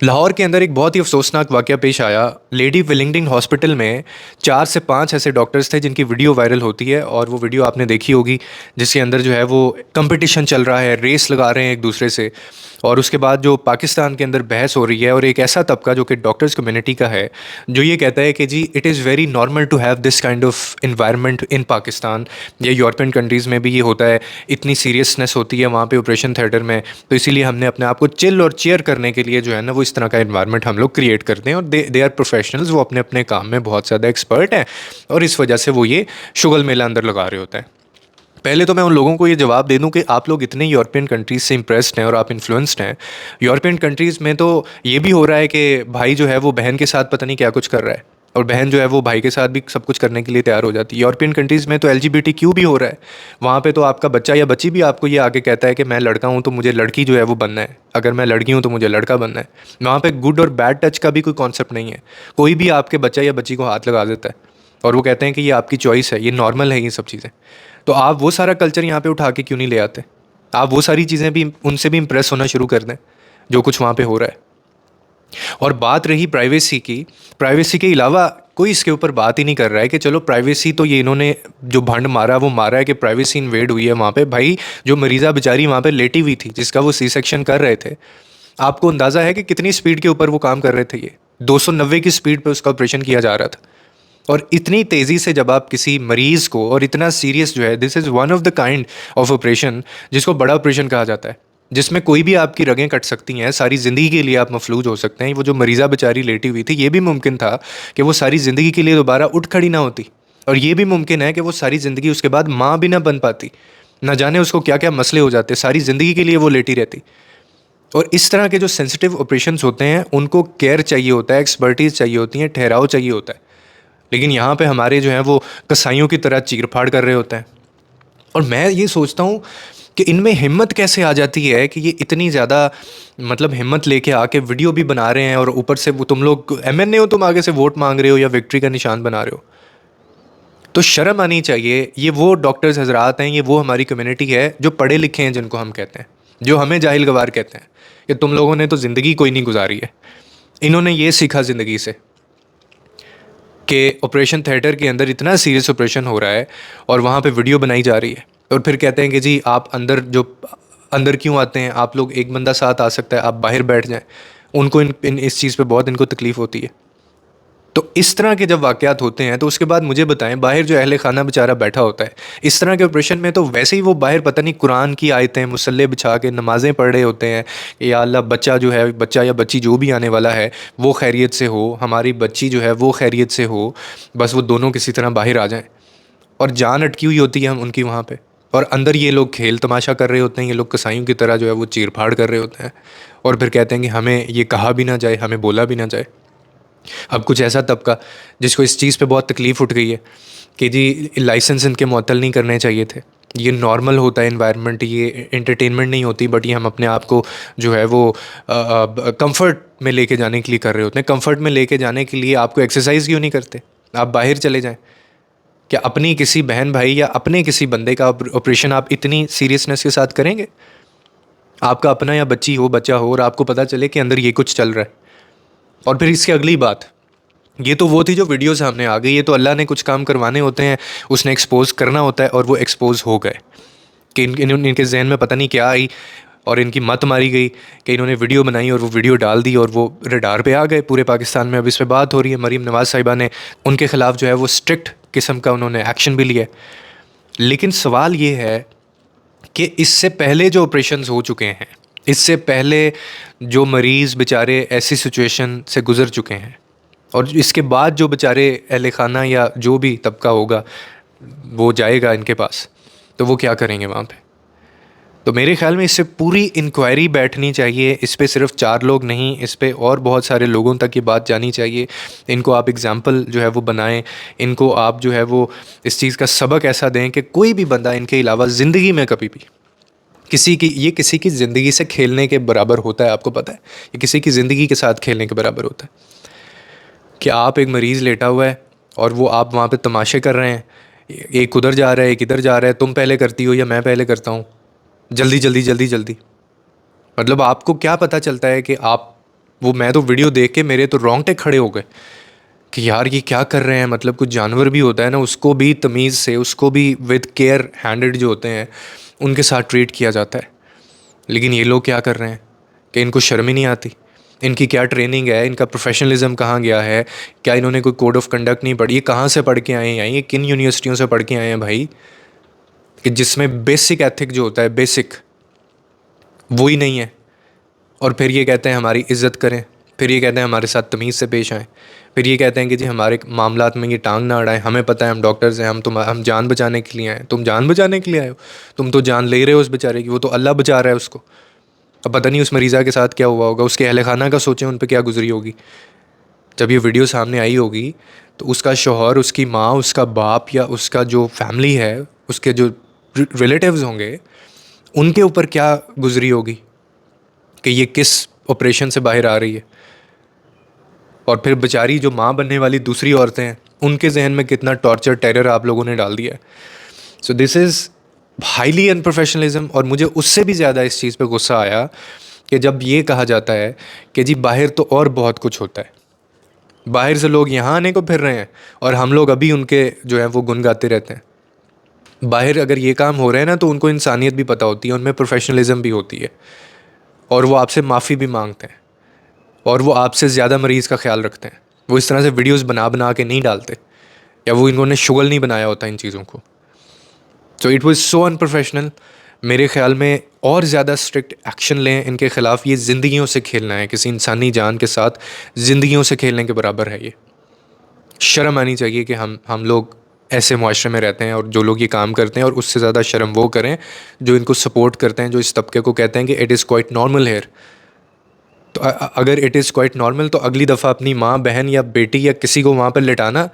लाहौर के अंदर एक बहुत ही अफसोसनाक वाक़या पेश आया। लेडी विलिंगडन हॉस्पिटल में 4 से 5 ऐसे डॉक्टर्स थे जिनकी वीडियो वायरल होती है, और वो वीडियो आपने देखी होगी, जिसके अंदर जो है वो कंपटीशन चल रहा है, रेस लगा रहे हैं एक दूसरे से। और उसके बाद जो पाकिस्तान के अंदर बहस हो रही है, और एक ऐसा तबका जो कि डॉक्टर्स कम्युनिटी का है, जो ये कहता है कि जी it is very normal to have this kind of environment in Pakistan, या यूरोपियन कंट्रीज़ में भी ये होता है, इतनी सीरियसनेस होती है वहाँ पे ऑपरेशन थिएटर में, तो इसीलिए हमने अपने आप को चिल और चेयर करने के लिए जो है ना वो इस तरह का इन्वायरमेंट हम लोग क्रिएट करते हैं। और दे आर प्रोफेशनल्स, वो अपने अपने काम में बहुत ज़्यादा एक्सपर्ट हैं, और इस वजह से वो ये शुगल मेला अंदर लगा रहे होते हैं। पहले तो मैं उन लोगों को ये जवाब दे दूं कि आप लोग इतने यूरोपियन कंट्रीज़ से इम्प्रेस्ड हैं और आप इन्फ्लुएंस्ड हैं। यूरोपियन कंट्रीज़ में तो ये भी हो रहा है कि भाई जो है वो बहन के साथ पता नहीं क्या कुछ कर रहा है, और बहन जो है वो भाई के साथ भी सब कुछ करने के लिए तैयार हो जाती है। यूरोपियन कंट्रीज़ में तो LGBTQ भी हो रहा है। वहाँ पे तो आपका बच्चा या बच्ची भी आपको ये आगे कहता है कि मैं लड़का हूँ तो मुझे लड़की जो है वो बनना है, अगर मैं लड़की हूँ तो मुझे लड़का बनना है। वहाँ पे गुड और बैड टच का भी कोई कॉन्सेप्ट नहीं है। कोई भी आपके बच्चा या बच्ची को हाथ लगा देता है, और वो कहते हैं कि ये आपकी चॉइस है, ये नॉर्मल है ये सब चीज़ें। तो आप वो सारा कल्चर यहाँ पे उठा के क्यों नहीं ले आते? आप वो सारी चीज़ें भी उनसे भी इम्प्रेस होना शुरू कर दें जो कुछ वहाँ पे हो रहा है। और बात रही प्राइवेसी की, प्राइवेसी के अलावा कोई इसके ऊपर बात ही नहीं कर रहा है कि चलो प्राइवेसी तो ये इन्होंने जो भंड मारा वो मारा है कि प्राइवेसी इन्वेड हुई है वहाँ पे। भाई जो मरीज़ा बेचारी वहाँ पे लेटी हुई थी, जिसका वो सी सेक्शन कर रहे थे, आपको अंदाज़ा है कि कितनी स्पीड के ऊपर वो काम कर रहे थे? ये 290 की स्पीड पे उसका ऑपरेशन किया जा रहा था। और इतनी तेज़ी से जब आप किसी मरीज़ को, और इतना सीरियस जो है, this is one of the kind of operation जिसको बड़ा ऑपरेशन कहा जाता है, जिसमें कोई भी आपकी रगें कट सकती हैं, सारी ज़िंदगी के लिए आप मफलूज हो सकते हैं। वो जो मरीज़ा बेचारी लेटी हुई थी, ये भी मुमकिन था कि वो सारी ज़िंदगी के लिए दोबारा उठ खड़ी ना होती, और ये भी मुमकिन है कि वो सारी ज़िंदगी उसके बाद माँ भी ना बन पाती। ना जाने उसको क्या क्या मसले हो जाते, सारी ज़िंदगी के लिए वो लेटी रहती। और इस तरह के जो सेंसिटिव ऑपरेशंस होते हैं उनको केयर चाहिए होता है, एक्सपर्टीज़ चाहिए होती है, ठहराव चाहिए होता है। लेकिन यहाँ पे हमारे जो हैं वो कसाईयों की तरह चीर-फाड़ कर रहे होते हैं। और मैं ये सोचता हूँ कि इनमें हिम्मत कैसे आ जाती है कि ये इतनी ज़्यादा, मतलब हिम्मत लेके आके वीडियो भी बना रहे हैं, और ऊपर से वो तुम लोग MNA हो, तुम आगे से वोट मांग रहे हो या विक्ट्री का निशान बना रहे हो। तो शर्म आनी चाहिए। ये वो डॉक्टर्स हजरात हैं, ये वो हमारी कम्युनिटी है जो पढ़े लिखे हैं, जिनको हम कहते हैं, जो हमें जाहिल गवार कहते हैं कि तुम लोगों ने तो ज़िंदगी कोई नहीं गुजारी है। इन्होंने ये सीखा ज़िंदगी से कि ऑपरेशन थिएटर के अंदर इतना सीरियस ऑपरेशन हो रहा है और वहाँ पे वीडियो बनाई जा रही है, और फिर कहते हैं कि जी आप अंदर क्यों आते हैं, आप लोग, एक बंदा साथ आ सकता है, आप बाहर बैठ जाएं। उनको इस चीज़ पे बहुत इनको तकलीफ़ होती है। तो इस तरह के जब वाक़यात होते हैं तो उसके बाद मुझे बताएं, बाहर जो अहले खाना बेचारा बैठा होता है इस तरह के ऑपरेशन में, तो वैसे ही वो बाहर पता नहीं कुरान की आयतें मुसल्ले बिछा के नमाज़ें पढ़ रहे होते हैं कि या अल्लाह बच्चा जो है, बच्चा या बच्ची जो भी आने वाला है वो खैरियत से हो, हमारी बच्ची जो है वो खैरियत से हो, बस वो दोनों किसी तरह बाहर आ जाएँ। और जान अटकी हुई होती है हम उनकी वहाँ पे, और अंदर ये लोग खेल तमाशा कर रहे होते हैं, ये लोग कसाईयों की तरह जो है वो चीर फाड़ कर रहे होते हैं, और फिर कहते हैं कि हमें ये कहा भी ना जाए, हमें बोला भी ना जाए। अब कुछ ऐसा तबका जिसको इस चीज़ पे बहुत तकलीफ़ उठ गई है कि जी लाइसेंस इनके मुअत्तल नहीं करने चाहिए थे, ये नॉर्मल होता है इन्वायरमेंट, ये एंटरटेनमेंट नहीं होती, बट ये हम अपने आप को जो है वो कंफर्ट में लेके जाने के लिए कर रहे होते हैं। कंफर्ट में लेके जाने के लिए आपको एक्सरसाइज क्यों नहीं करते? आप बाहर चले जाएं। क्या अपनी किसी बहन भाई या अपने किसी बंदे का ऑपरेशन आप इतनी सीरियसनेस के साथ करेंगे? आपका अपना या बच्ची हो, बच्चा हो, और आपको पता चले कि अंदर ये कुछ चल रहा है। और फिर इसकी अगली बात, ये तो वो थी जो वीडियो सामने आ गई, ये तो अल्लाह ने कुछ काम करवाने होते हैं, उसने एक्सपोज करना होता है, और वो एक्सपोज हो गए कि इनके जहन में पता नहीं क्या आई, और इनकी मत मारी गई कि इन्होंने वीडियो बनाई और वो वीडियो डाल दी, और वो रडार पे आ गए पूरे पाकिस्तान में। अब इस पर बात हो रही है, मरीम नवाज़ साहिबा ने उनके ख़िलाफ़ जो है वो स्ट्रिक्ट किस्म का उन्होंने एक्शन भी लिया। लेकिन सवाल ये है कि इससे पहले जो ऑपरेशंस हो चुके हैं, इससे पहले जो मरीज़ बेचारे ऐसी सिचुएशन से गुज़र चुके हैं, और इसके बाद जो बेचारे अहले खाना या जो भी तबका होगा वो जाएगा इनके पास, तो वो क्या करेंगे वहाँ पे? तो मेरे ख़्याल में इससे पूरी इंक्वायरी बैठनी चाहिए। इस पे सिर्फ 4 लोग नहीं, इस पे और बहुत सारे लोगों तक ये बात जानी चाहिए। इनको आप एग्ज़ाम्पल जो है वो बनाएं, इनको आप जो है वो इस चीज़ का सबक ऐसा दें कि कोई भी बंदा इनके अलावा ज़िंदगी में कभी भी किसी की ज़िंदगी से खेलने के बराबर होता है। आपको पता है, ये किसी की ज़िंदगी के साथ खेलने के बराबर होता है कि आप, एक मरीज़ लेटा हुआ है और वो आप वहाँ पे तमाशे कर रहे हैं, एक उधर जा रहा है, एक इधर जा रहा है, तुम पहले करती हो या मैं पहले करता हूँ, जल्दी जल्दी जल्दी जल्दी। मतलब आपको क्या पता चलता है कि आप वो मैं तो वीडियो देख के मेरे तो रोंगटे खड़े हो गए कि यार ये क्या कर रहे हैं। मतलब कुछ जानवर भी होता है ना, उसको भी तमीज़ से, उसको भी विद केयर हैंडेड जो होते हैं उनके साथ ट्रीट किया जाता है। लेकिन ये लोग क्या कर रहे हैं कि इनको शर्म ही नहीं आती। इनकी क्या ट्रेनिंग है, इनका प्रोफेशनलिज्म कहाँ गया है, क्या इन्होंने कोई कोड ऑफ कंडक्ट नहीं पढ़ी, ये कहाँ से पढ़ के आए हैं, ये किन यूनिवर्सिटियों से पढ़ के आए हैं भाई, कि जिसमें बेसिक एथिक जो होता है, बेसिक वो ही नहीं है। और फिर ये कहते हैं हमारी इज़्ज़त करें, फिर ये कहते हैं हमारे साथ तमीज़ से पेश आएँ, फिर ये कहते हैं कि जी हमारे मामलात में ये टांग ना अड़ाएं, हमें पता है हम डॉक्टर्स हैं, हम जान बचाने के लिए आए। तुम जान बचाने के लिए आए हो? तुम तो जान ले रहे हो उस बेचारे की, वो तो अल्लाह बचा रहा है उसको। अब पता नहीं उस मरीज़ा के साथ क्या हुआ होगा, उसके अहल खाना का सोचें उन पे क्या गुजरी होगी। जब ये वीडियो सामने आई होगी तो उसका शौहर, उसकी माँ, उसका बाप या उसका जो फैमिली है, उसके जो रिलेटिव्स होंगे, उनके ऊपर क्या गुजरी होगी कि ये किस ऑपरेशन से बाहर आ रही है। और फिर बेचारी जो माँ बनने वाली दूसरी औरतें हैं, उनके जहन में कितना टॉर्चर, टेरर आप लोगों ने डाल दिया है। So this is highly unprofessionalism. और मुझे उससे भी ज़्यादा इस चीज़ पे गुस्सा आया कि जब ये कहा जाता है कि जी बाहर तो और बहुत कुछ होता है, बाहर से लोग यहाँ आने को फिर रहे हैं और हम लोग अभी उनके जो है वो गुन गाते रहते हैं। बाहर अगर ये काम हो रहे हैं ना तो उनको इंसानियत भी पता होती है, उनमें प्रोफेशनलिज्म भी होती है, और वो आपसे माफ़ी भी मांगते हैं, और वो आपसे ज़्यादा मरीज़ का ख्याल रखते हैं। वो इस तरह से वीडियोस बना बना के नहीं डालते, या वो इन्होंने शुगल नहीं बनाया होता इन चीज़ों को। So it was so unprofessional. मेरे ख्याल में और ज़्यादा स्ट्रिक्ट एक्शन लें इनके ख़िलाफ़। ये ज़िंदगियों से खेलना है, किसी इंसानी जान के साथ ज़िंदगियों से खेलने के बराबर है ये। शर्म आनी चाहिए कि हम लोग ऐसे मुआशरे में रहते हैं, और जो लोग ये काम करते हैं, और उससे ज़्यादा शर्म वो करें जो इनको सपोर्ट करते हैं, जो इस तबके को कहते हैं कि it is quite normal here. तो अगर इट इज़ क्वाइट नॉर्मल, तो अगली दफ़ा अपनी माँ, बहन या बेटी या किसी को वहाँ पर लिटाना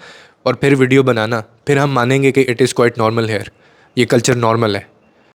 और फिर वीडियो बनाना, फिर हम मानेंगे कि it is quite normal here, ये कल्चर नॉर्मल है।